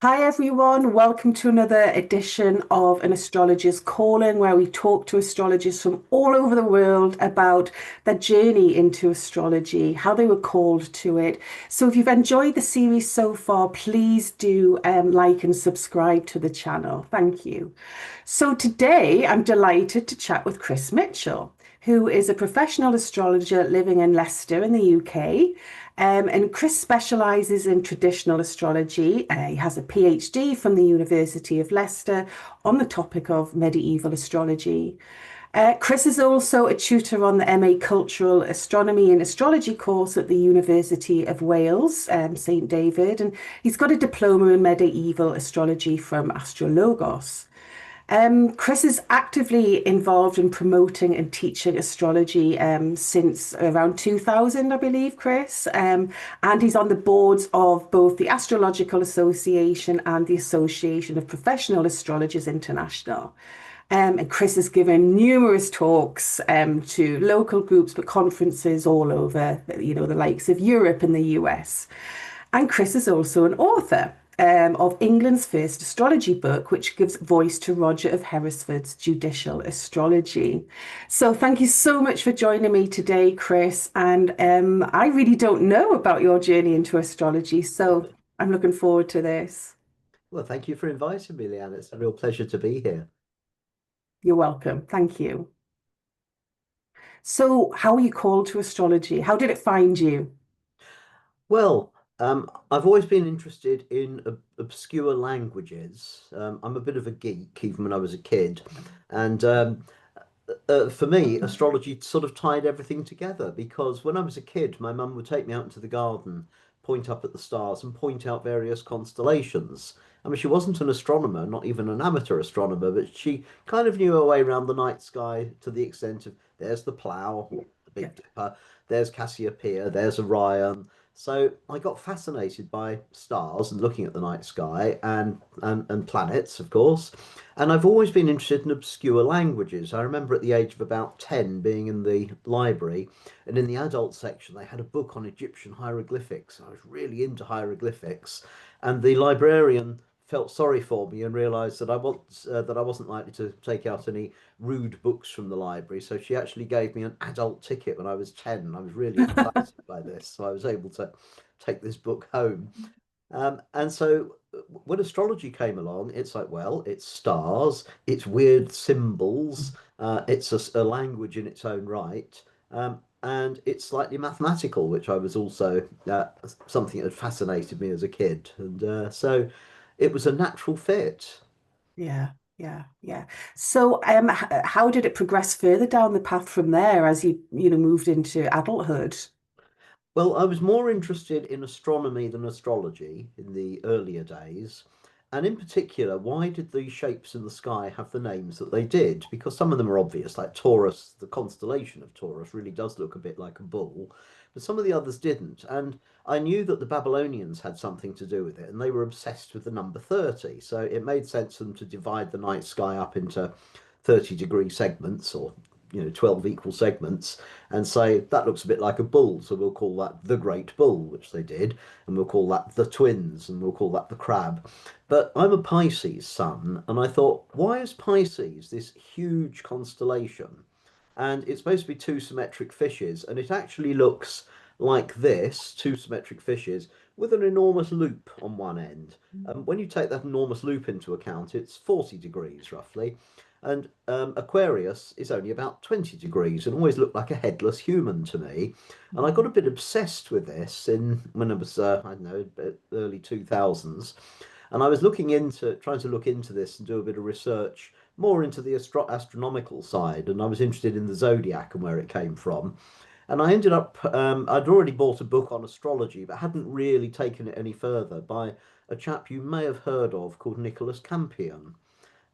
Hi everyone, welcome to another edition of An Astrologer's Calling, where we talk to astrologers from all over the world about their journey into astrology, how they were called to it. So if you've enjoyed the series so far, please do like and subscribe to the channel. Thank you. So today I'm delighted to chat with Chris Mitchell, who is a professional astrologer living in Leicester in the UK. And Chris specialises in traditional astrology. He has a PhD from the University of Leicester on the topic of medieval astrology. Chris is also a tutor on the MA Cultural Astronomy and Astrology course at the University of Wales, St David, and he's got a diploma in medieval astrology from Astrologos. Chris is actively involved in promoting and teaching astrology since around 2000, I believe, Chris. And he's on the boards of both the Astrological Association and the Association of Professional Astrologers International. And Chris has given numerous talks to local groups, but conferences all over, the likes of Europe and the US. And Chris is also an author of England's first astrology book, which gives voice to Roger of Hereford's judicial astrology. So thank you so much for joining me today, Chris. And I really don't know about your journey into astrology, so I'm looking forward to this. Well, thank you for inviting me, Leanne. It's a real pleasure to be here. You're welcome. Thank you. So, how were you called to astrology? How did it find you? Well, I've always been interested in obscure languages. I'm a bit of a geek, even when I was a kid. And for me, astrology sort of tied everything together because when I was a kid, my mum would take me out into the garden, point up at the stars, and point out various constellations. I mean, she wasn't an astronomer, not even an amateur astronomer, but she kind of knew her way around the night sky to the extent of there's the Plough, the Yeah. Big Dipper, there's Cassiopeia, there's Orion. So I got fascinated by stars and looking at the night sky and planets, of course. And I've always been interested in obscure languages. I remember at the age of about 10 being in the library, and in the adult section, they had a book on Egyptian hieroglyphics. I was really into hieroglyphics, and the librarian felt sorry for me and realised that I wasn't likely to take out any rude books from the library. So she actually gave me an adult ticket when I was 10. And I was really excited by this, so I was able to take this book home. And so when astrology came along, it's like, well, it's stars, it's weird symbols, it's a language in its own right, and it's slightly mathematical, which I was also something that fascinated me as a kid. And so it was a natural fit. Yeah, yeah, yeah. So, how did it progress further down the path from there as you moved into adulthood? Well, I was more interested in astronomy than astrology in the earlier days. And in particular, why did the shapes in the sky have the names that they did? Because some of them are obvious, like Taurus, the constellation of Taurus really does look a bit like a bull, but some of the others didn't. And I knew that the Babylonians had something to do with it, and they were obsessed with the number 30. So it made sense for them to divide the night sky up into 30-degree segments or 12 equal segments and say that looks a bit like a bull, so we'll call that the great bull, which they did, and we'll call that the twins, and we'll call that the crab. But I'm a Pisces sun, and I thought, why is Pisces this huge constellation? And it's supposed to be two symmetric fishes, and it actually looks like this, two symmetric fishes with an enormous loop on one end. When you take that enormous loop into account, it's 40 degrees roughly, and Aquarius is only about 20 degrees and always looked like a headless human to me. And I got a bit obsessed with this in when I was, I don't know, early 2000s. And I was trying to look into this and do a bit of research more into the astronomical side. And I was interested in the zodiac and where it came from. And I ended up, I'd already bought a book on astrology, but hadn't really taken it any further by a chap you may have heard of called Nicholas Campion.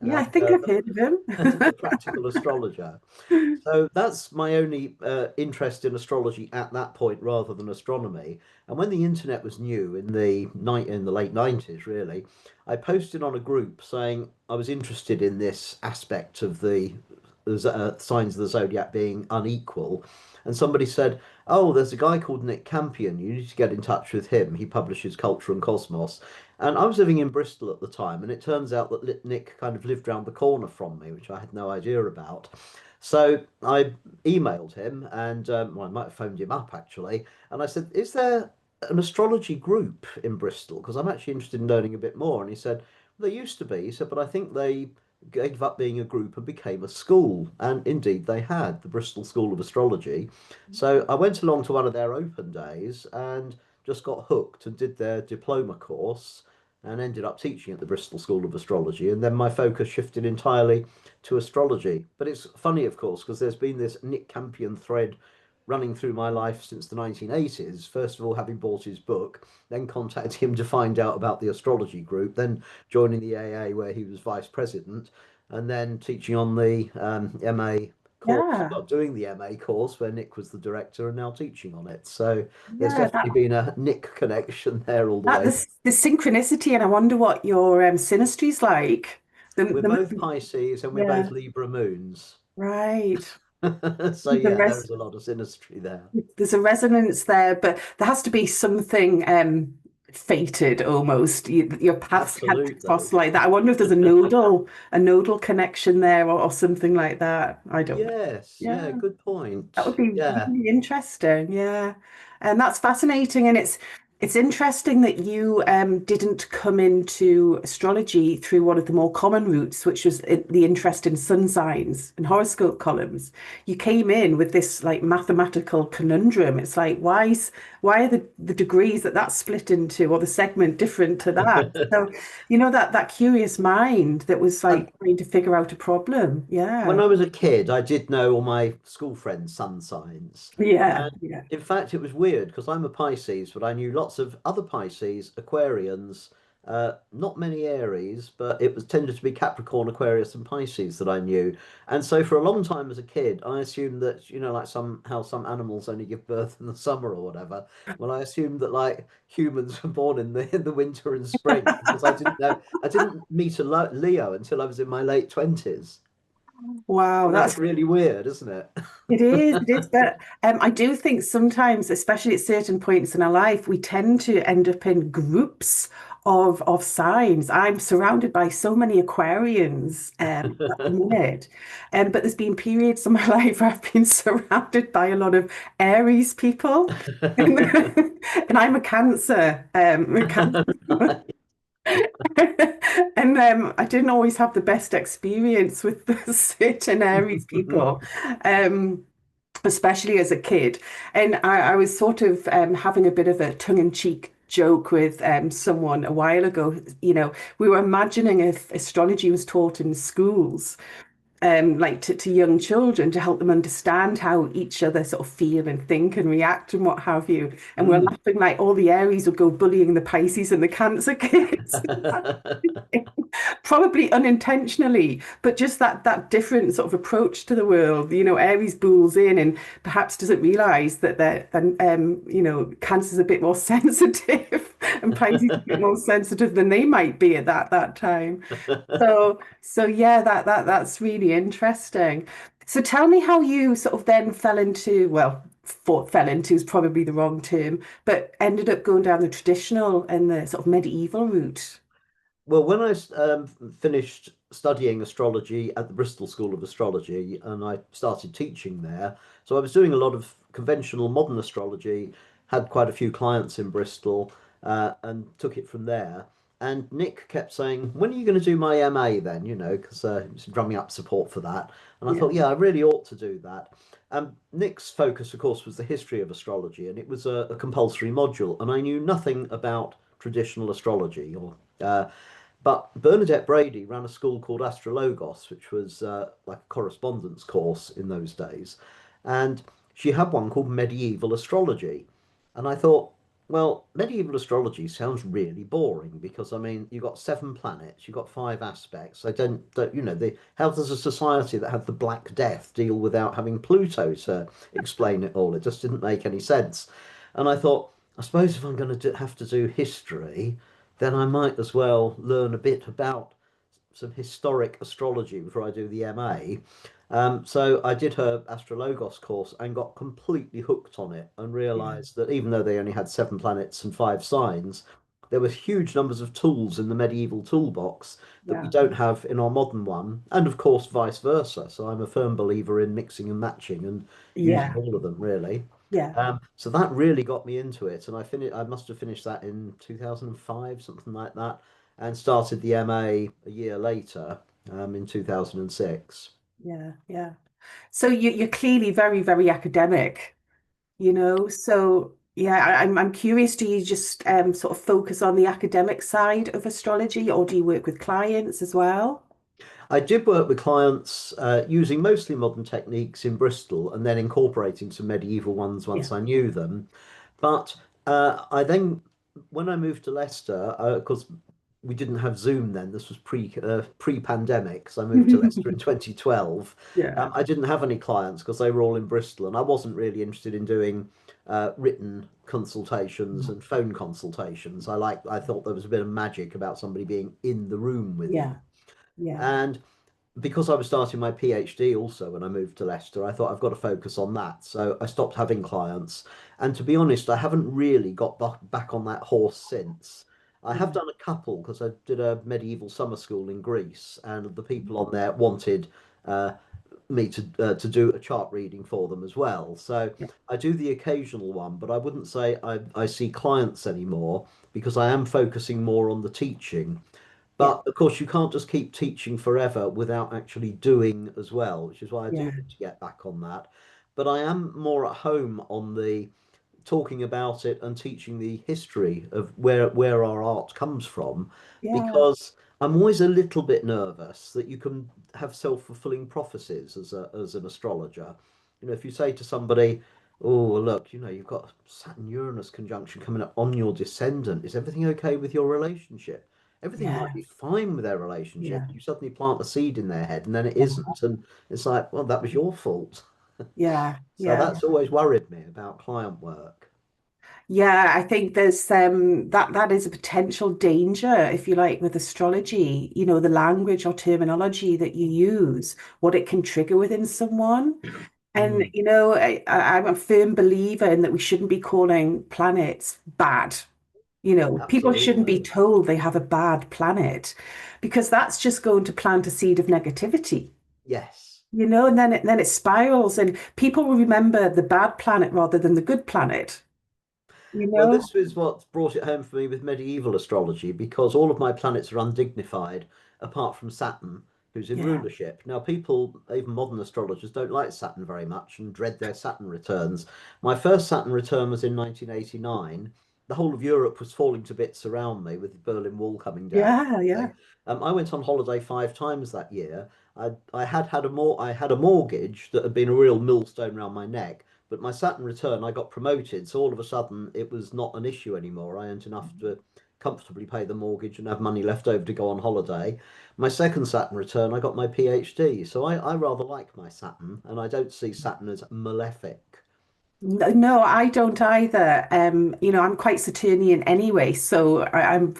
Yeah, I And think I've heard of the practical astrologer. him. So that's my only interest in astrology at that point, rather than astronomy. And when the internet was new in the late 90s, really, I posted on a group saying I was interested in this aspect of the the signs of the zodiac being unequal. And somebody said, "Oh, there's a guy called Nick Campion. You need to get in touch with him. He publishes Culture and Cosmos." And I was living in Bristol at the time, and it turns out that Nick kind of lived round the corner from me, which I had no idea about. So I emailed him, and well, I might have phoned him up actually, and I said, "Is there an astrology group in Bristol? Because I'm actually interested in learning a bit more." And he said, "There used to be." He said, "But I think they gave up being a group and became a school." And indeed, they had the Bristol School of Astrology. So I went along to one of their open days and just got hooked and did their diploma course and ended up teaching at the Bristol School of Astrology. And then my focus shifted entirely to astrology. But it's funny, of course, because there's been this Nick Campion thread running through my life since the 1980s. First of all, having bought his book, then contacting him to find out about the astrology group, then joining the AA where he was vice president, and then teaching on the MA course, Yeah. well, doing the MA course where Nick was the director and now teaching on it. So there's Yeah, definitely been a Nick connection there all the that way. the synchronicity, and I wonder what your synastry's like. We're both Pisces and we're both Yeah, Libra moons. right. So The yeah, there res is a lot of synastry there. there's a resonance there, but there has to be something fated almost. Your paths had to Absolutely. cross like that. I wonder if there's a nodal connection there, or something like that. I don't know. Yes, yeah, Yeah. good That would point. be Yeah. really interesting, yeah. And that's fascinating. And it's interesting that you didn't come into astrology through one of the more common routes, which was the interest in sun signs and horoscope columns. You came in with this like mathematical conundrum. It's like, why are the degrees that's split into, or the segment, different to that? So, that curious mind that was And like trying to figure out a problem. when Yeah. I was a kid, I did know all my school friends' sun signs. Yeah. And Yeah. in fact, it was weird because I'm a Pisces, but I knew lots of other Pisces, Aquarians, not many Aries, but it was tended to be Capricorn, Aquarius, and Pisces that I knew. And so for a long time as a kid, I assumed that, like somehow some animals only give birth in the summer or whatever. Well, I assumed that like humans were born in the winter and spring because I didn't meet a Leo until I was in my late 20s. Wow, And that's that's really weird, isn't it? it is, it is. But I do think sometimes, especially at certain points in our life, we tend to end up in groups of signs. I'm surrounded by so many Aquarians at the minute. But there's been periods in my life where I've been surrounded by a lot of Aries people. And I'm a Cancer, a Cancer. And I didn't always have the best experience with the certain Aries people, um, especially as a kid. And I was sort of having a bit of a tongue-in-cheek joke with someone a while ago. We were imagining if astrology was taught in schools, like to young children, to help them understand how each other sort of feel and think and react and what have you. And we're Mm. laughing like all the Aries would go bullying the Pisces and the Cancer kids. Probably unintentionally, but just that different sort of approach to the world. Aries bulls in and perhaps doesn't realize that Cancer's a bit more sensitive and Pisces a bit more sensitive than they might be at that time. So yeah, that's really interesting. So tell me how you sort of then fell into, well, fell into is probably the wrong term, but ended up going down the traditional and the sort of medieval route. Well, when I finished studying astrology at the Bristol School of Astrology and I started teaching there, so I was doing a lot of conventional modern astrology, had quite a few clients in Bristol, and took it from there. And Nick kept saying, "When are you going to do my MA then?" Because he was drumming up support for that. And I Yeah. thought, yeah, I really ought to do that. Nick's focus, of course, was the history of astrology, and it was a compulsory module. And I knew nothing about traditional astrology but Bernadette Brady ran a school called Astrologos, which was like a correspondence course in those days. And she had one called Medieval Astrology. And I thought, well, medieval astrology sounds really boring because, I mean, you've got seven planets, you've got five aspects. I how does a society that had the Black Death deal without having Pluto to explain it all? It just didn't make any sense. And I thought, I suppose if I'm going to have to do history, then I might as well learn a bit about some historic astrology before I do the MA. So I did her Astrologos course and got completely hooked on it and Yeah. realized that even though they only had 7 planets and 5 signs, there were huge numbers of tools in the medieval toolbox that we Yeah. don't have in our modern one, and of course vice versa. So I'm a firm believer in mixing and matching and using Yeah. all of them really. Yeah. So that really got me into it, and I must have finished that in 2005, something like that, and started the MA a year later, in 2006. Yeah. Yeah. So you're clearly very, very academic, So yeah, I'm curious, do you just sort of focus on the academic side of astrology, or do you work with clients as well? I did work with clients using mostly modern techniques in Bristol and then incorporating some medieval ones Yeah. once I knew them. But I then, when I moved to Leicester, because we didn't have Zoom then, this was pre-pandemic, so I moved to Leicester in 2012. Yeah. I didn't have any clients because they were all in Bristol, and I wasn't really interested in doing written consultations and phone consultations. I thought there was a bit of magic about somebody being in the room with you. Yeah. Yeah. And because I was starting my PhD also when I moved to Leicester, I thought I've got to focus on that. So I stopped having clients. And to be honest, I haven't really got back on that horse since. I have Yeah. done a couple because I did a medieval summer school in Greece, and the people on there wanted uh, me to do a chart reading for them as well. So Yeah. I do the occasional one, but I wouldn't say I see clients anymore because I am focusing more on the teaching. Yeah. But of course, you can't just keep teaching forever without actually doing as well, which is why I do Yeah. need to get back on that. But I am more at home on the talking about it and teaching the history of where our art comes from, Yeah. because I'm always a little bit nervous that you can have self-fulfilling prophecies as an astrologer. If you say to somebody, "Oh, well, look, you've got Saturn Uranus conjunction coming up on your descendant. Is everything okay with your relationship?" Everything might Yeah. be fine with their relationship. Yeah. You suddenly plant a seed in their head and then it isn't. And it's like, well, that was your fault. Yeah. So Yeah. that's always worried me about client work. Yeah, I think there's that is a potential danger, if you like, with astrology, the language or terminology that you use, what it can trigger within someone. And Mm, I'm a firm believer in that we shouldn't be calling planets bad. People shouldn't be absolutely. told they have a bad planet because that's just going to plant a seed of negativity. Yes. And then it spirals and people will remember the bad planet rather than the good planet, you Well, know? this was what brought it home for me with medieval astrology because all of my planets are undignified apart from Saturn, who's in Yeah. rulership. Now, people, even modern astrologers, don't like Saturn very much and dread their Saturn returns. My first Saturn return was in 1989. The whole of Europe was falling to bits around me with the Berlin Wall coming down. Yeah, yeah. I went on holiday 5 times that year. I had a mortgage that had been a real millstone around my neck, but my Saturn return, I got promoted, so all of a sudden it was not an issue anymore. I earned enough to comfortably pay the mortgage and have money left over to go on holiday. My second Saturn return, I got my PhD, so I rather like my Saturn, and I don't see Saturn as malefic. No, no, I don't either. I'm quite Saturnian anyway, so I'm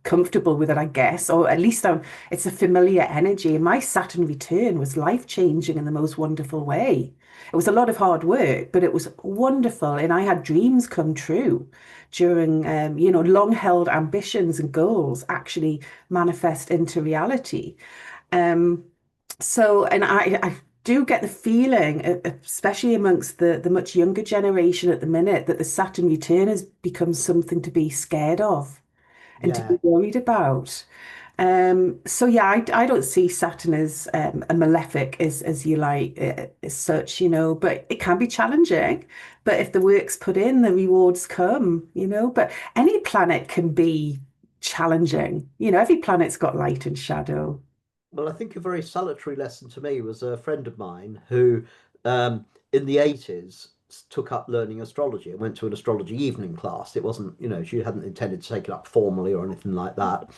comfortable with it, I guess, or at least it's a familiar energy. And my Saturn return was life-changing in the most wonderful way. It was a lot of hard work, but it was wonderful, and I had dreams come true during, long-held ambitions and goals actually manifest into reality. Um, and I do get the feeling, especially amongst the much younger generation at the minute, that the Saturn return has become something to be scared of and to Yeah. be worried about. So yeah, I don't see Saturn as a malefic as you like as such, but it can be challenging. But if the work's put in, the rewards come, But any planet can be challenging. Every planet's got light and shadow. Well, I think a very salutary lesson to me was a friend of mine who, in the 80s, took up learning astrology and went to an astrology evening class. It wasn't, she hadn't intended to take it up formally or anything like that.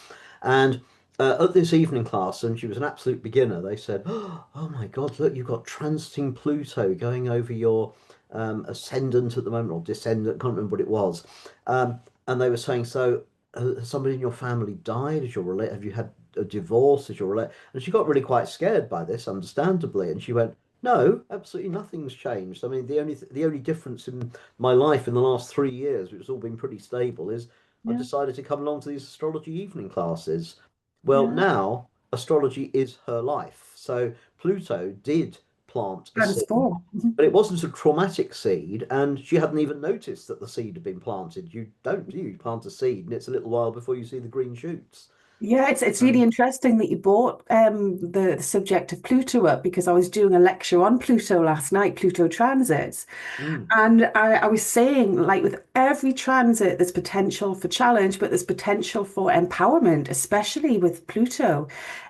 And at this evening class, and she was an absolute beginner, they said, "Oh my God, look, you've got transiting Pluto going over your ascendant at the moment, or descendant, can't remember what it was." And they were saying, "So, has somebody in your family died? Have you had a divorce? Is your and she got really quite scared by this, understandably, and she went, "No, absolutely nothing's changed. I mean, the only difference in my life in the last 3 years, which has all been pretty stable, is I've Yeah. decided to come along to these astrology evening classes." Well, Yeah. now astrology is her life. So Pluto did plant a seed, Transform. Mhm. but it wasn't a traumatic seed, and she hadn't even noticed that the seed had been planted. You don't do you plant a seed, and it's a little while before you see the green shoots. Yeah, it's really Um, interesting that you brought the subject of Pluto up because I was doing a lecture on Pluto last night, Pluto transits. mm, And I was saying, like, with every transit, there's potential for challenge, but there's potential for empowerment, especially with Pluto.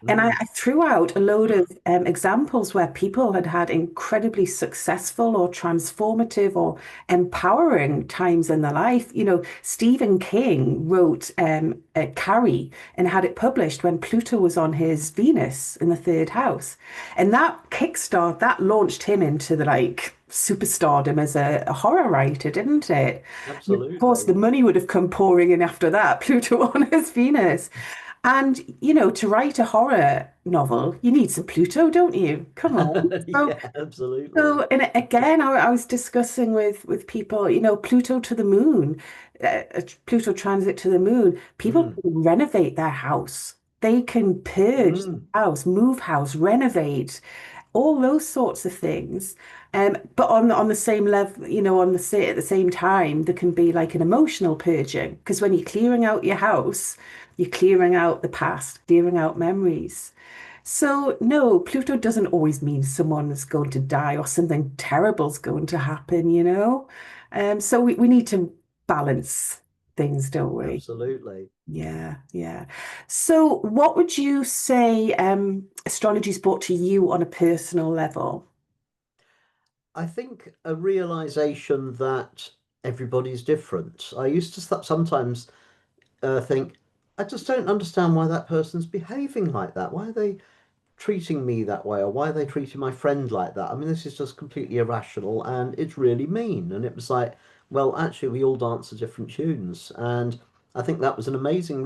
And mm, I threw out a load of examples where people had had incredibly successful or transformative or empowering times in their life. You know, Stephen King wrote Carrie and had it published when Pluto was on his Venus in the third house. And that launched him into the like superstardom as a horror writer, didn't it? And of course, the absolutely. money would have come pouring in after that, Pluto on his Venus. And, you know, to write a horror novel, you need some Pluto, don't you? Come on. Yeah, absolutely. So, and again, I was discussing with people, you know, Pluto to the moon, Pluto transit to the moon. People Mm, can renovate their house. They can purge the mm, house, move house, renovate, all those sorts of things. But on the same level, you know, at the same time, there can be like an emotional purging because when you're clearing out your house, you're clearing out the past, clearing out memories. So, no, Pluto doesn't always mean someone is going to die or something terrible is going to happen, you know? So we need to balance things, don't we? absolutely. Yeah, yeah. So, what would you say astrology's brought to you on a personal level? I think a realization that everybody's different. I used to sometimes think, I just don't understand why that person's behaving like that. Why are they treating me that way, or why are they treating my friend like that? I mean, this is just completely irrational and it's really mean. And it was like, well, actually, we all dance to different tunes. And I think that was an amazing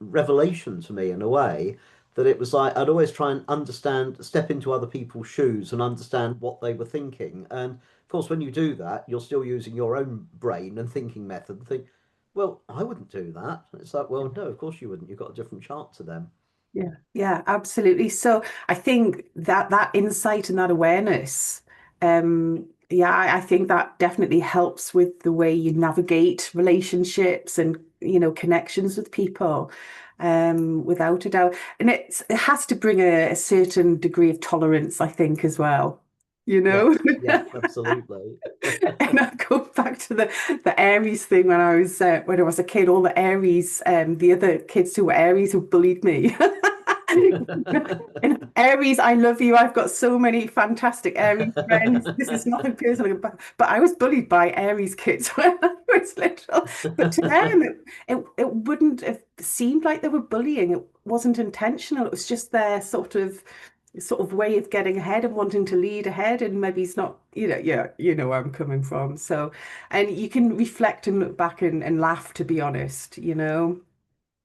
revelation to me in a way that it was like I'd always try and understand, step into other people's shoes and understand what they were thinking. And of course, when you do that, you're still using your own brain and thinking method and think, well, I wouldn't do that. It's like, well, no, of course you wouldn't. You've got a different chart to them. Yeah, yeah, absolutely. So I think that insight and that awareness, yeah, I think that definitely helps with the way you navigate relationships and you know connections with people, without a doubt. And it has to bring a certain degree of tolerance, I think, as well. You know? Yes, yeah, absolutely. And I go back to the Aries thing when I was a kid. All the Aries, the other kids who were Aries who bullied me. And Aries, I love you. I've got so many fantastic Aries friends. This is nothing personal, but I was bullied by Aries kids when I was little. But to them, it wouldn't have seemed like they were bullying. It wasn't intentional. It was just their sort of way of getting ahead and wanting to lead ahead, and maybe it's not, yeah, you know where I'm coming from. So, and you can reflect and look back and laugh, to be honest, you know.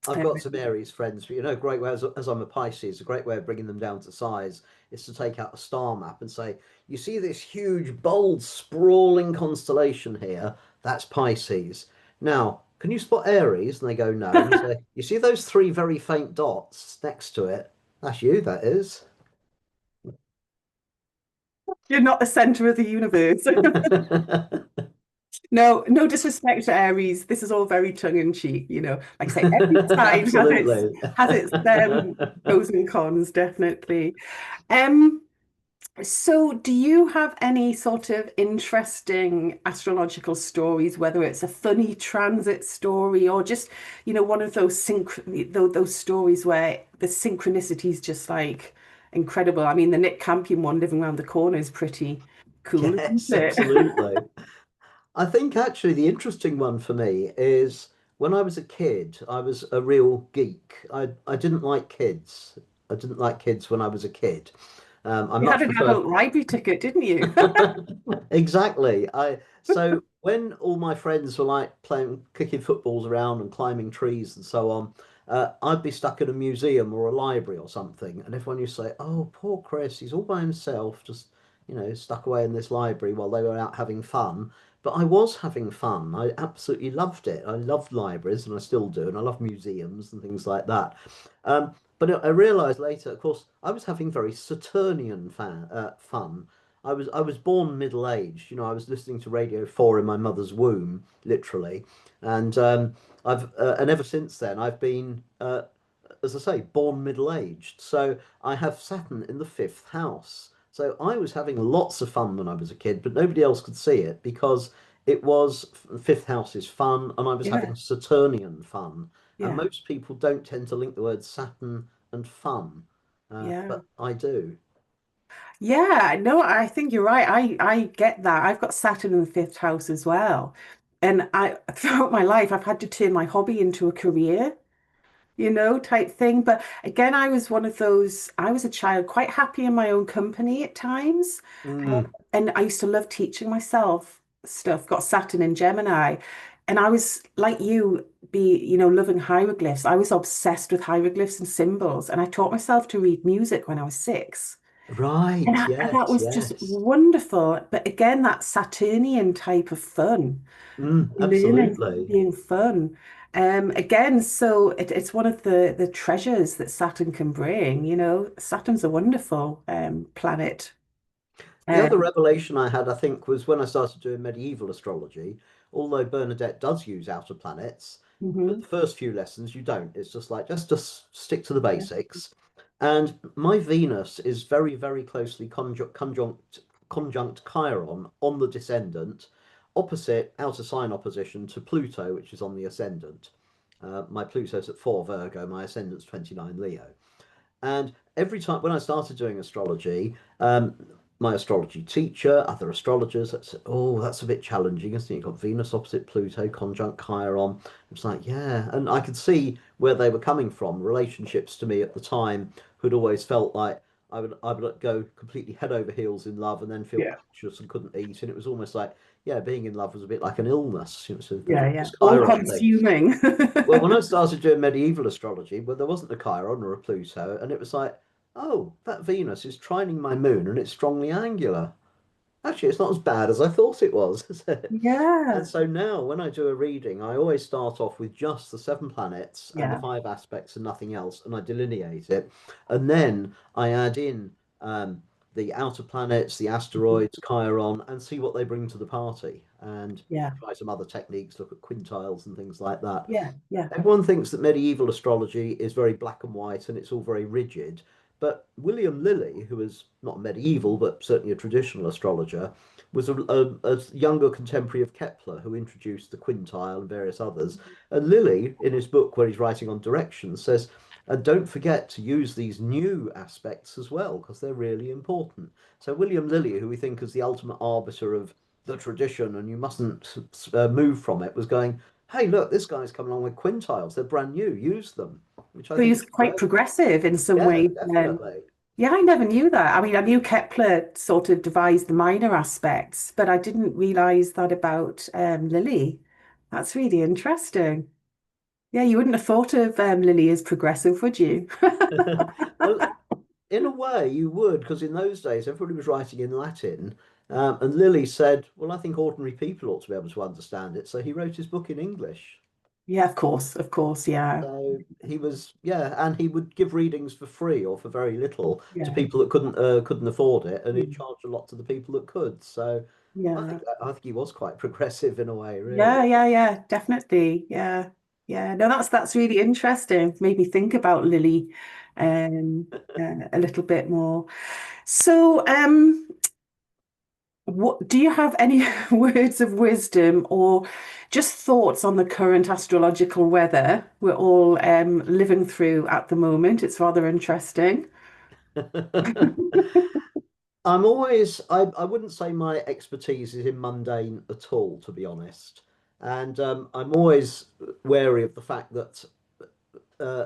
I've Um, got some Aries friends, but a great way, as I'm a Pisces, a great way of bringing them down to size is to take out a star map and say, you see this huge, bold, sprawling constellation here? That's Pisces. Now, can you spot Aries? And they go, no. And you say, you see those three very faint dots next to it? That's you, that is. you're not the center of the universe. No, no disrespect to Aries. This is all very tongue in cheek, you know. Like I say, every sign Absolutely. has its pros and cons, definitely. Um, So, do you have any sort of interesting astrological stories, whether it's a funny transit story or just, you know, one of those stories where the synchronicity is just like incredible? I mean, the Nick Campion one living around the corner is pretty cool, isn't Yes, it? absolutely. I think actually the interesting one for me is when I was a kid, I was a real geek. I didn't like kids. I didn't like kids when I was a kid. I You had much an preferred adult library ticket, didn't you? exactly. So when all my friends were like playing, kicking footballs around and climbing trees and so on, I'd be stuck in a museum or a library or something, and everyone used to say, "Oh, poor Chris, he's all by himself, just stuck away in this library while they were out having fun." But I was having fun. I absolutely loved it. I loved libraries, and I still do, and I love museums and things like that. But I realised later, of course, I was having very Saturnian fun. I was born middle aged. I was listening to Radio 4 in my mother's womb, literally, and and ever since then I've been, as I say, born middle aged. So I have Saturn in the fifth house. So I was having lots of fun when I was a kid, but nobody else could see it because it was fifth house is fun, and I was having Yeah, Saturnian fun. And yeah, most people don't tend to link the word Saturn and fun, yeah. but I do. Yeah, no, I think you're right. I get that. I've got Saturn in the fifth house as well. And I throughout my life I've had to turn my hobby into a career, type thing. But again, I was one of those, I was a child quite happy in my own company at times. Mm, And I used to love teaching myself stuff, got Saturn in Gemini. And I was like you, loving hieroglyphs. I was obsessed with hieroglyphs and symbols. And I taught myself to read music when I was 6. And right. that Yes. was just Yes. wonderful. But again, that Saturnian type of fun, learning, Absolutely. being fun. Again, so it's one of the treasures that Saturn can bring. Saturn's a wonderful planet. The other Um, revelation I had, I think, was when I started doing medieval astrology. Although Bernadette does use outer planets, but mhm. the first few lessons you don't. It's just like just stick to the Yeah, basics. And my Venus is very, very closely conjunct Chiron on the descendant, opposite outer sign opposition to Pluto, which is on the ascendant. My Pluto's at 4 Virgo, my ascendant's 29 Leo. And every time when I started doing astrology, my astrology teacher, other astrologers, that said, "Oh, that's a bit challenging, isn't it? You've got Venus opposite Pluto, conjunct Chiron." It's like, yeah, and I could see where they were coming from. Relationships to me at the time who'd always felt like I would go completely head over heels in love and then feel yeah, anxious and couldn't eat, and it was almost like, yeah, being in love was a bit like an illness. It's a yeah, yeah. this All Chiron thing. consuming. Well, when I started doing medieval astrology, well, there wasn't a Chiron or a Pluto, and it was like, oh, that Venus is trining my moon and it's strongly angular. Actually, it's not as bad as I thought it was. And Yeah, so now, when I do a reading, I always start off with just the seven planets and the yeah. five aspects and nothing else, and I delineate it. And then I add in the outer planets, the asteroids, Chiron, and see what they bring to the party. And Yeah, try some other techniques, look at quintiles and things like that. yeah, yeah. Everyone thinks that medieval astrology is very black and white and it's all very rigid. But William Lilly, who was not medieval but certainly a traditional astrologer, was a younger contemporary of Kepler who introduced the quintile and various others. And Lilly, in his book where he's writing on directions, says, and don't forget to use these new aspects as well because they're really important. So William Lilly, who we think is the ultimate arbiter of the tradition and you mustn't move from it, was going, hey, look, this guy's coming along with quintiles. They're brand new. Use them, which I So think he's is quite great. progressive in some Yeah, ways then. definitely. Yeah, I never knew that. I mean, I knew Kepler sort of devised the minor aspects, but I didn't realize that about Lily. That's really interesting. Yeah, you wouldn't have thought of Lily as progressive, would you? Well, in a way, you would, because in those days, everybody was writing in Latin. And Lilly said, well, I think ordinary people ought to be able to understand it. So he wrote his book in English. Yeah, of course, yeah. So he was, yeah, and he would give readings for free or for very little to Yeah. people that couldn't afford it, and he'd Mm. charge a lot to the people that could. So Yeah. I think he was quite progressive in a way, really. Yeah, yeah, yeah, definitely. Yeah. Yeah. No, that's really interesting. Made me think about Lily a little bit more. So, what do you have any words of wisdom or just thoughts on the current astrological weather we're all living through at the moment? It's rather interesting. I wouldn't say my expertise is in mundane at all, to be honest. And I'm always wary of the fact that uh,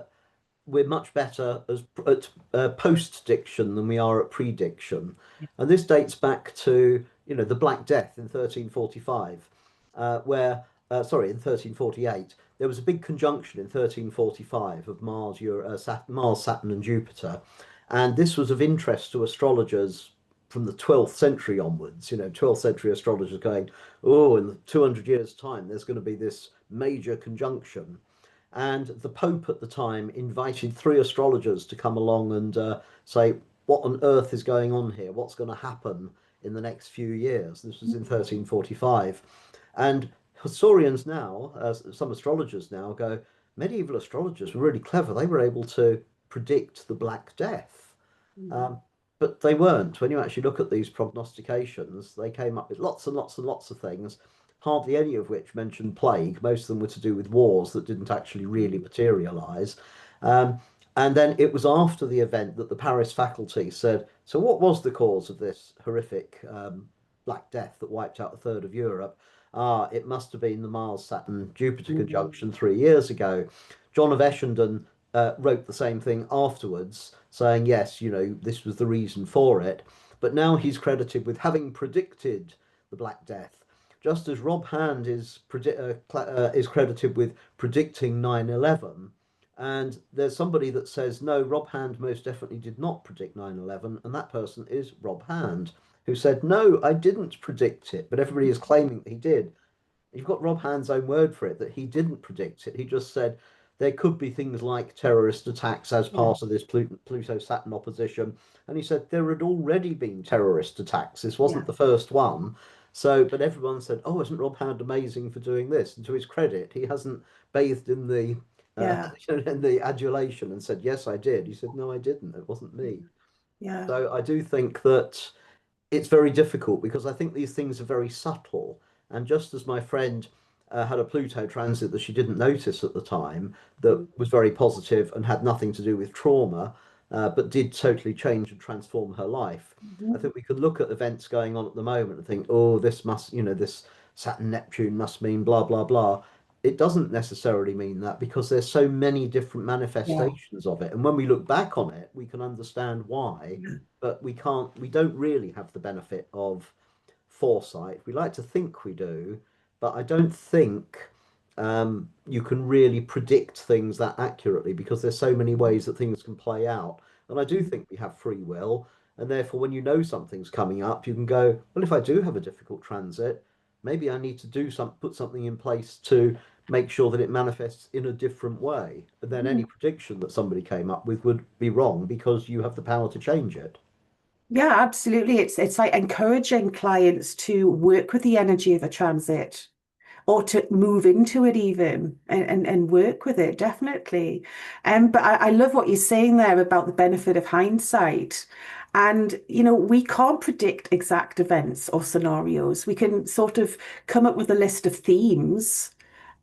we're much better at post diction than we are at prediction. And this dates back to, the Black Death in 1345. in 1348, there was a big conjunction in 1345 of Mars, Saturn, and Jupiter. And this was of interest to astrologers from the 12th century onwards. 12th century astrologers going, oh, in 200 years' time, there's going to be this major conjunction. And the Pope at the time invited three astrologers to come along and say, what on earth is going on here? What's going to happen in the next few years? This was in 1345. And historians now, some astrologers now go, medieval astrologers were really clever. They were able to predict the Black Death. Mm. Um, but they weren't. When you actually look at these prognostications, they came up with lots and lots and lots of things, hardly any of which mentioned plague. Most of them were to do with wars that didn't actually really materialize. Um, and then it was after the event that the Paris faculty said, so what was the cause of this horrific Black Death that wiped out a third of Europe? Ah, it must have been the Mars Saturn Jupiter Mm. conjunction 3 years ago. John of Essendon wrote the same thing afterwards, saying, yes, this was the reason for it. But now he's credited with having predicted the Black Death, just as Rob Hand is credited with predicting 9/11. And there's somebody that says, no, Rob Hand most definitely did not predict 9/11, and that person is Rob Hand, who said, no, I didn't predict it, but everybody is claiming that he did. You've got Rob Hand's own word for it, that he didn't predict it. He just said there could be things like terrorist attacks as Yeah, part of this Pluto-Saturn opposition. And he said there had already been terrorist attacks. This yeah, wasn't the first one. So, but everyone said, oh, isn't Rob Hand amazing for doing this? And to his credit, he hasn't bathed in the yeah, in the adulation and said, yes, I did. He said, no, I didn't. It wasn't me. yeah. So I do think that it's very difficult because I think these things are very subtle. And just as my friend had a Pluto transit that she didn't notice at the time, that Mm. was very positive and had nothing to do with trauma, but did totally change and transform her life. I Mhm. think we could look at events going on at the moment and think, oh, this must, this Saturn Neptune must mean blah, blah, blah. It doesn't necessarily mean that because there's so many different Yeah. manifestations of it. And when we look back on it, we can understand why, but we don't really have the benefit of foresight. We like to think we do, but I don't think you can really predict things that accurately because there's so many ways that things can play out. And I do think we have free will, and therefore, when you know something's coming up, you can go, well, if I do have a difficult transit, maybe I need to put something in place to make sure that it manifests in a different way. And then Mm. any prediction that somebody came up with would be wrong because you have the power to change it. Yeah, absolutely. It's like encouraging clients to work with the energy of a transit or to move into it even and work with it, definitely. But I love what you're saying there about the benefit of hindsight. And, we can't predict exact events or scenarios. We can sort of come up with a list of themes,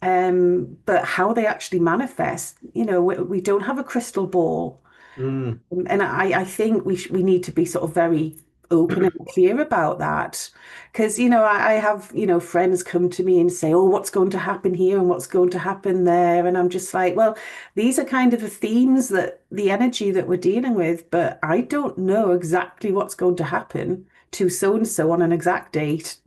but how they actually manifest, we don't have a crystal ball. Mm, And I think we need to be sort of very open and clear about that. Because, I have, friends come to me and say, oh, what's going to happen here and what's going to happen there? And I'm just like, well, these are kind of the themes that the energy that we're dealing with, but I don't know exactly what's going to happen to so and so on an exact date.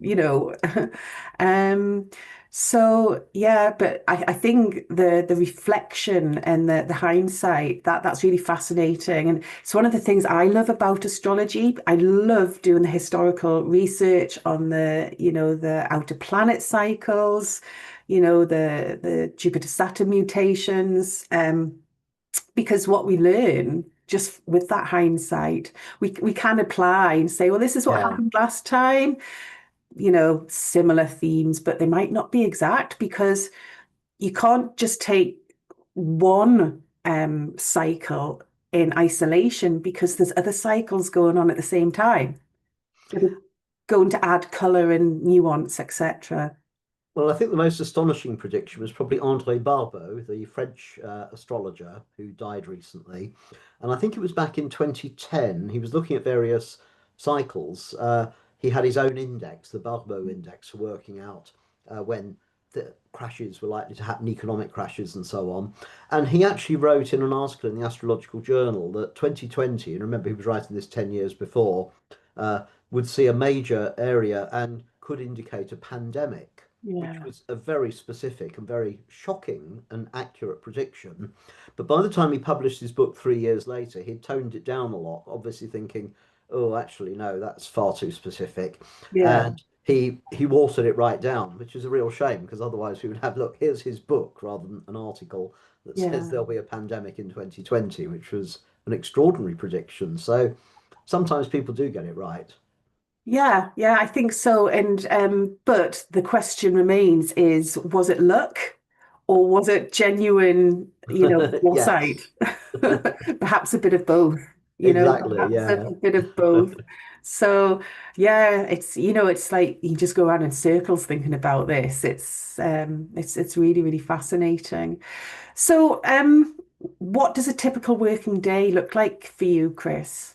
Um, so yeah, but I think the reflection and the hindsight that's really fascinating. And it's one of the things I love about astrology. I love doing the historical research on the outer planet cycles, the Jupiter Saturn mutations. Because what we learn just with that hindsight, we can apply and say, well, this is what yeah. happened last time, similar themes, but they might not be exact because you can't just take one cycle in isolation because there's other cycles going on at the same time that are going to add color and nuance, etc. Well, I think the most astonishing prediction was probably André Barbeau, the French astrologer who died recently. And I think it was back in 2010. He was looking at various cycles. He had his own index, the Barbeau index, for working out when the crashes were likely to happen, economic crashes and so on. And he actually wrote in an article in the Astrological Journal that 2020, and remember he was writing this 10 years before, would see a major area and could indicate a pandemic. which Yeah. was a very specific and very shocking and accurate prediction. But by the time he published his book 3 years later, he'd toned it down a lot, obviously thinking, oh, actually, no, that's far too specific. Yeah. And he watered it right down, which is a real shame because otherwise we would have, look, here's his book rather than an article that says Yeah. there'll be a pandemic in 2020, which was an extraordinary prediction. So sometimes people do get it right. Yeah, yeah, I think so. And but the question remains is, was it luck or was it genuine, foresight? Yes, Perhaps a bit of both, exactly. perhaps a Yeah. bit of both. So yeah, it's like you just go around in circles thinking about this. It's really, really fascinating. So what does a typical working day look like for you, Chris?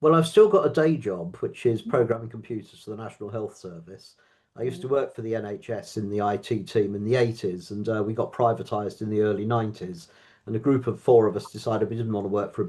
Well, I've still got a day job, which is programming computers for the National Health Service. I used to work for the NHS in the IT team in the 80s, and we got privatised in the early 90s. And a group of four of us decided we didn't want to work for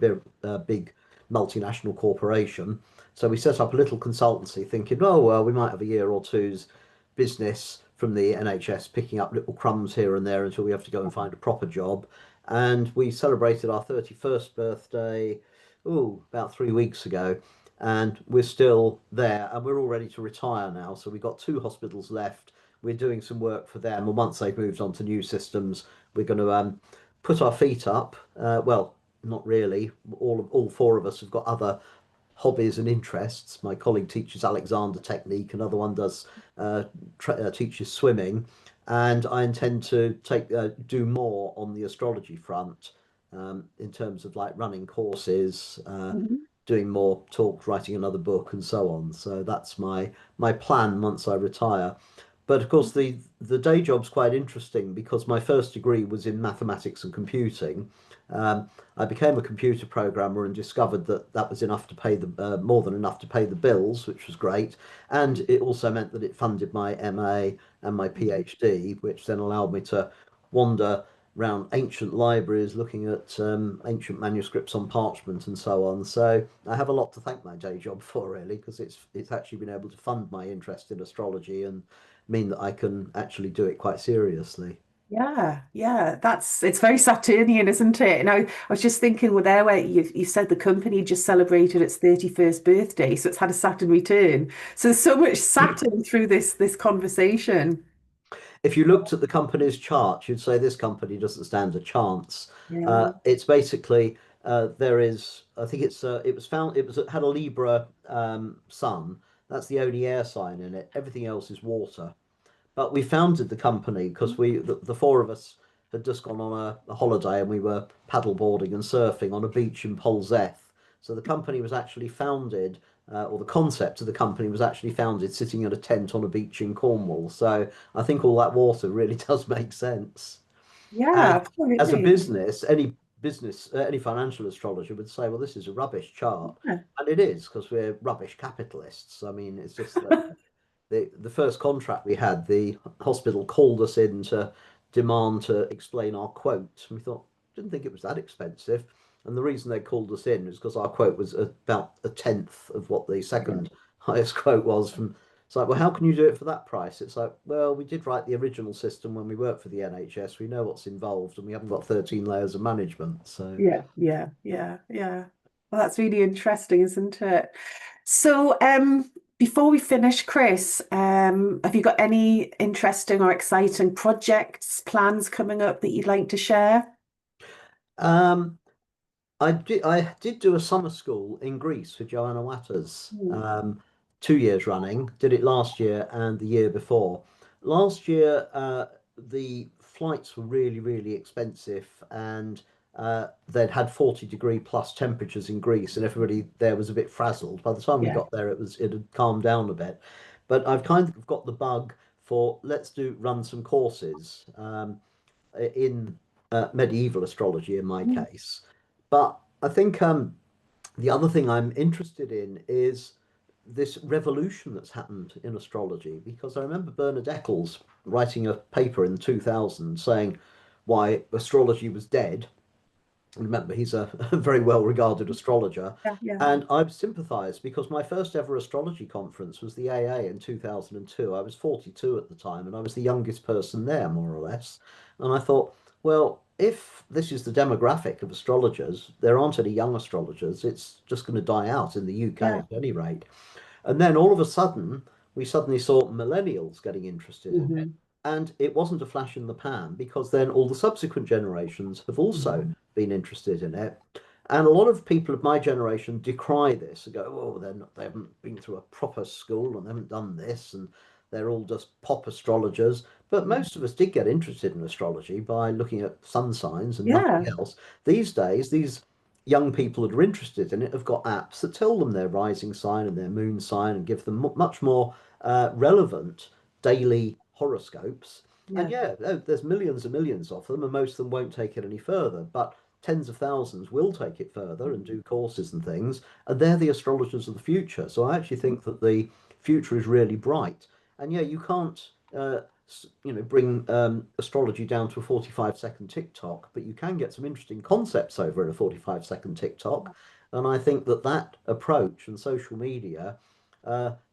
a big multinational corporation. So we set up a little consultancy thinking, oh, well, we might have a year or two's business from the NHS picking up little crumbs here and there until we have to go and find a proper job. And we celebrated our 31st birthday about 3 weeks ago, and we're still there, and we're all ready to retire now. So we've got two hospitals left. We're doing some work for them, and once they've moved on to new systems, we're going to put our feet up. Well, not really. All four of us have got other hobbies and interests. My colleague teaches Alexander technique, another one does teaches swimming, and I intend to do more on the astrology front in terms of like running courses, Mhm. doing more talks, writing another book, and so on. So that's my plan once I retire. But of course, the day job's quite interesting because my first degree was in mathematics and computing. I became a computer programmer and discovered that that was enough to pay the more than enough to pay the bills, which was great. And it also meant that it funded my MA and my PhD, which then allowed me to wander around ancient libraries looking at ancient manuscripts on parchment and so on. So I have a lot to thank my day job for, really, because it's actually been able to fund my interest in astrology and mean that I can actually do it quite seriously. Yeah, yeah, it's very Saturnian, isn't it? And I was just thinking, well, there where you said the company just celebrated its 31st birthday, so it's had a Saturn return. So there's so much Saturn through this conversation. If you looked at the company's chart, you'd say this company doesn't stand a chance. Yeah. It's basically there is, I think it was found, it had a Libra sun. That's the only air sign in it. Everything else is water. But we founded the company because the four of us had just gone on a holiday and we were paddleboarding and surfing on a beach in Polzeth. So the company was actually founded, or the concept of the company was actually founded sitting in a tent on a beach in Cornwall. So I think all that water really does make sense. Yeah, And as a absolutely. business, any financial astrologer would say, well, this is a rubbish chart. Yeah. And it is because we're rubbish capitalists. I mean, it's just that the first contract we had, the hospital called us in to demand to explain our quote. And we thought, didn't think it was that expensive. And the reason they called us in was because our quote was about a tenth of what the Yeah. second highest quote was from. It's like, well, how can you do it for that price? It's like, well, we did write the original system when we worked for the NHS. We know what's involved, and we haven't got 13 layers of management. So Yeah, yeah, yeah, yeah. Well, that's really interesting, isn't it? So, before we finish, Chris, have you got any interesting or exciting projects, plans coming up that you'd like to share? um, I did do a summer school in Greece for Joanna Watters, Hmm. 2 years running. Did it last year and the year before. Last year, the flights were really, really expensive, and they'd had 40-degree plus temperatures in Greece, and everybody there was a bit frazzled. By the time we Yeah. got there, it had calmed down a bit. But I've kind of got the bug for let's do run some courses in medieval astrology in my Hmm. case. But I think the other thing I'm interested in is this revolution that's happened in astrology because I remember Bernard Eccles writing a paper in 2000 saying why astrology was dead. Remember, he's a, a very well regarded astrologer. Yeah, yeah, And I've sympathized because my first ever astrology conference was the AA in 2002. I was 42 at the time and I was the youngest person there, more or less. And I thought, well, if this is the demographic of astrologers, there aren't any young astrologers. It's just going to die out in the UK yeah. at any rate. And then all of a sudden, we suddenly saw millennials getting interested in it. Hmm. And it wasn't a flash in the pan because then all the subsequent generations have also Hmm. been interested in it. And a lot of people of my generation decry this and go, oh, they haven't been through a proper school and they haven't done this and they're all just pop astrologers. But most of us did get interested in astrology by looking at sun signs and nothing Yeah, else. These days, these young people that are interested in it have got apps that tell them their rising sign and their moon sign and give them much more relevant daily horoscopes. And yeah, yeah, there's millions and millions of them, and most of them won't take it any further. But tens of thousands will take it further and do courses and things, and they're the astrologers of the future. So I actually think that the future is really bright. And yeah, you can't, bring astrology down to a 45-second TikTok, but you can get some interesting concepts over at a 45-second TikTok. And I think that that approach and social media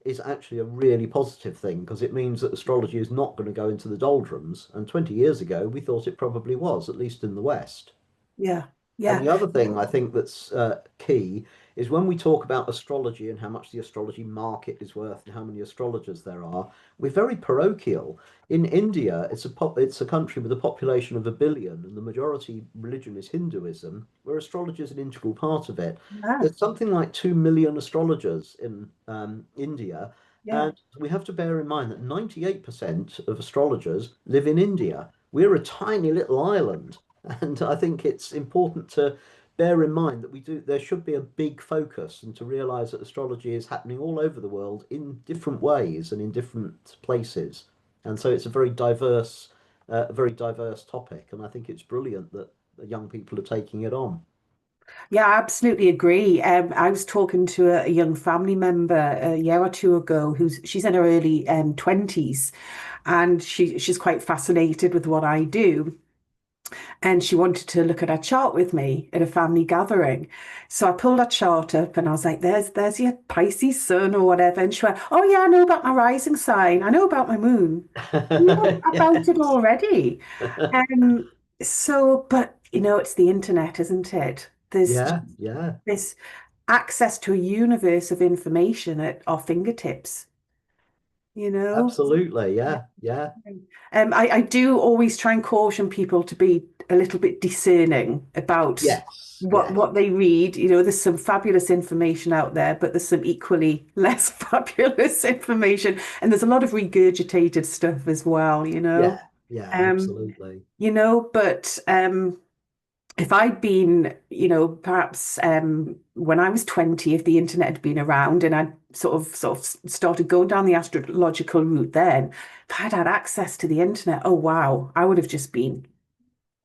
is actually a really positive thing because it means that astrology is not going to go into the doldrums. And 20 years ago, we thought it probably was, at least in the West. yeah, And yeah, the other thing I think that's key is when we talk about astrology and how much the astrology market is worth and how many astrologers there are, we're very parochial. In India, it's a country with a population of 1 billion, and the majority religion is Hinduism, where astrology is an integral part of it. yeah, There's something like 2 million astrologers in India, yeah, and we have to bear in mind that 98% of astrologers live in India. We're a tiny little island. And I think it's important to bear in mind that there should be a big focus and to realize that astrology is happening all over the world in different ways and in different places. And so it's a very diverse topic. And I think it's brilliant that the young people are taking it on. yeah, I absolutely agree. I was talking to a young family member a year or two ago she's in her early 20s, and she's quite fascinated with what I do. And she wanted to look at her chart with me at a family gathering. So I pulled her chart up and I was like, there's your Pisces sun or whatever. And she went, oh yeah, I know about my rising sign. I know about my moon. I know about it Yes. already. Um, but it's the internet, isn't it? There's Yeah, yeah, this access to a universe of information at our fingertips, you know? absolutely. Yeah, yeah. I do always try and caution people to be a little bit discerning about Yes, what yes. what they read. There's some fabulous information out there, but there's some equally less fabulous information, and there's a lot of regurgitated stuff as well, you know. Yeah, yeah, Um, absolutely. but if I'd been, perhaps when I was 20, if the internet had been around and I'd sort of started going down the astrological route then, if I'd had access to the internet, oh wow, I would have just been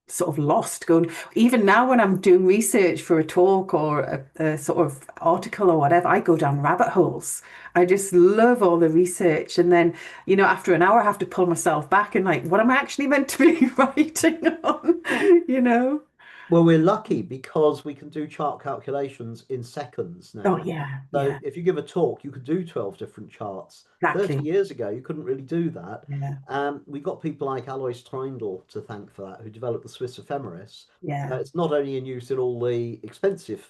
sort of lost going. Even now when I'm doing research for a talk or a sort of article or whatever, I go down rabbit holes. I just love all the research. And then, after an hour, I have to pull myself back and like, what am I actually meant to be writing on? You know? Well, we're lucky because we can do chart calculations in seconds Oh now. yeah, So yeah, if you give a talk, you could do 12 different charts. 30 exactly. years ago, you couldn't really do that. Yeah, We got people like Alois Trindle to thank for that, who developed the Swiss ephemeris. yeah. It's not only in use in all the expensive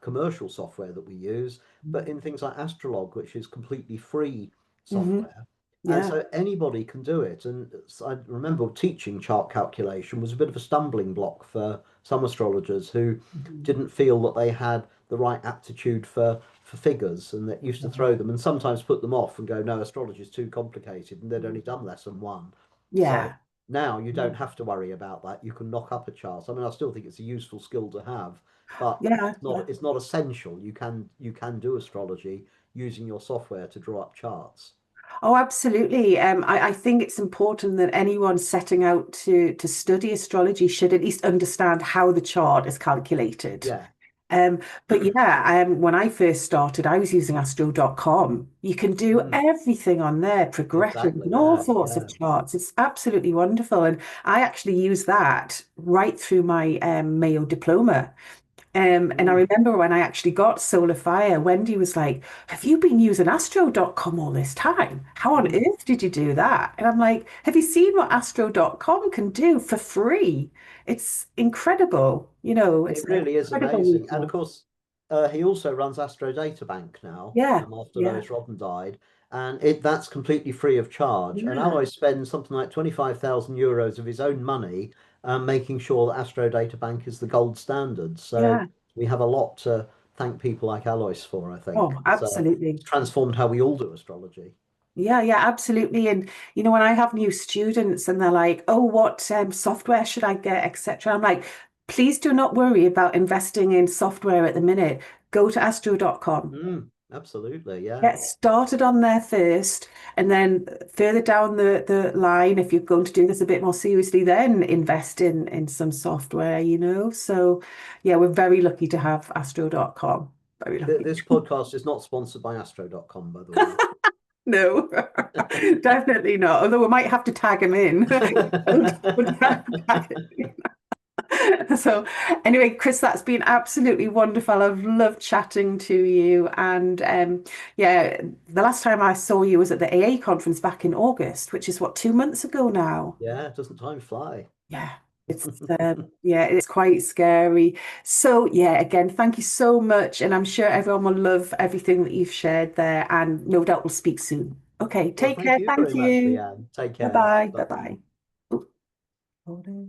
commercial software that we use, but in things like Astrolog, which is completely free Hmm. software. And Yeah. so anybody can do it. And I remember teaching chart calculation was a bit of a stumbling block for some astrologers who Mhm. didn't feel that they had the right aptitude for figures and that used to throw them and sometimes put them off and go, no, astrology is too complicated, and they'd only done lesson one. So Yeah. now you don't have to worry about that. You can knock up a chart. I mean, I still think it's a useful skill to have, but Yeah. Yeah. it's not essential. You can do astrology using your software to draw up charts. Oh, absolutely. I think it's important that anyone setting out to study astrology should at least understand how the chart is calculated. Yeah. Um, but yeah, when I first started, I was using astro.com. You can do Mm, everything on there, progressions exactly. and all Yeah. sorts of Yeah. charts. It's absolutely wonderful. And I actually use that right through my Mayo diploma. And I Mm, remember when I actually got Solar Fire, Wendy was like, "Have you been using astro.com all this time? How on mm. earth did you do that?" And I'm like, "Have you seen what astro.com can do for free? It's incredible. It's It an really is incredible amazing. And of resource." course, he also runs Astro Data Bank now, Yeah, after yeah, Lois Rodden died. And that's completely free of charge. And yeah, Alois spends something like 25,000 euros of his own money making sure that Astro Data Bank is the gold standard. So yeah. we have a lot to thank people like Alois for, I think. Oh, It's absolutely. transformed how we all do astrology. Yeah, yeah, absolutely. And when I have new students and they're like, "Oh, what software should I get, etc." I'm like, "Please do not worry about investing in software at the minute. Go to astro.com. Absolutely, yeah. Get started on there first, and then further down the line, if you're going to do this a bit more seriously, then invest in some software. So yeah, we're very lucky to have astro.com. Very lucky. This podcast is not sponsored by Astro.com, by the way. No, definitely not. Although we might have to tag him in. We'll tag him in. So, anyway, Chris, that's been absolutely wonderful. I've loved chatting to you. And yeah, the last time I saw you was at the AA conference back in August, which is what, 2 months ago now? Yeah, doesn't time fly? Yeah, it's yeah, it's quite scary. So yeah, again, thank you so much, and I'm sure everyone will love everything that you've shared there, and no doubt we'll speak soon. Okay, Well, take thank care. you very Thank much, you. Leanne. Take Bye care. bye. Bye Bye. bye.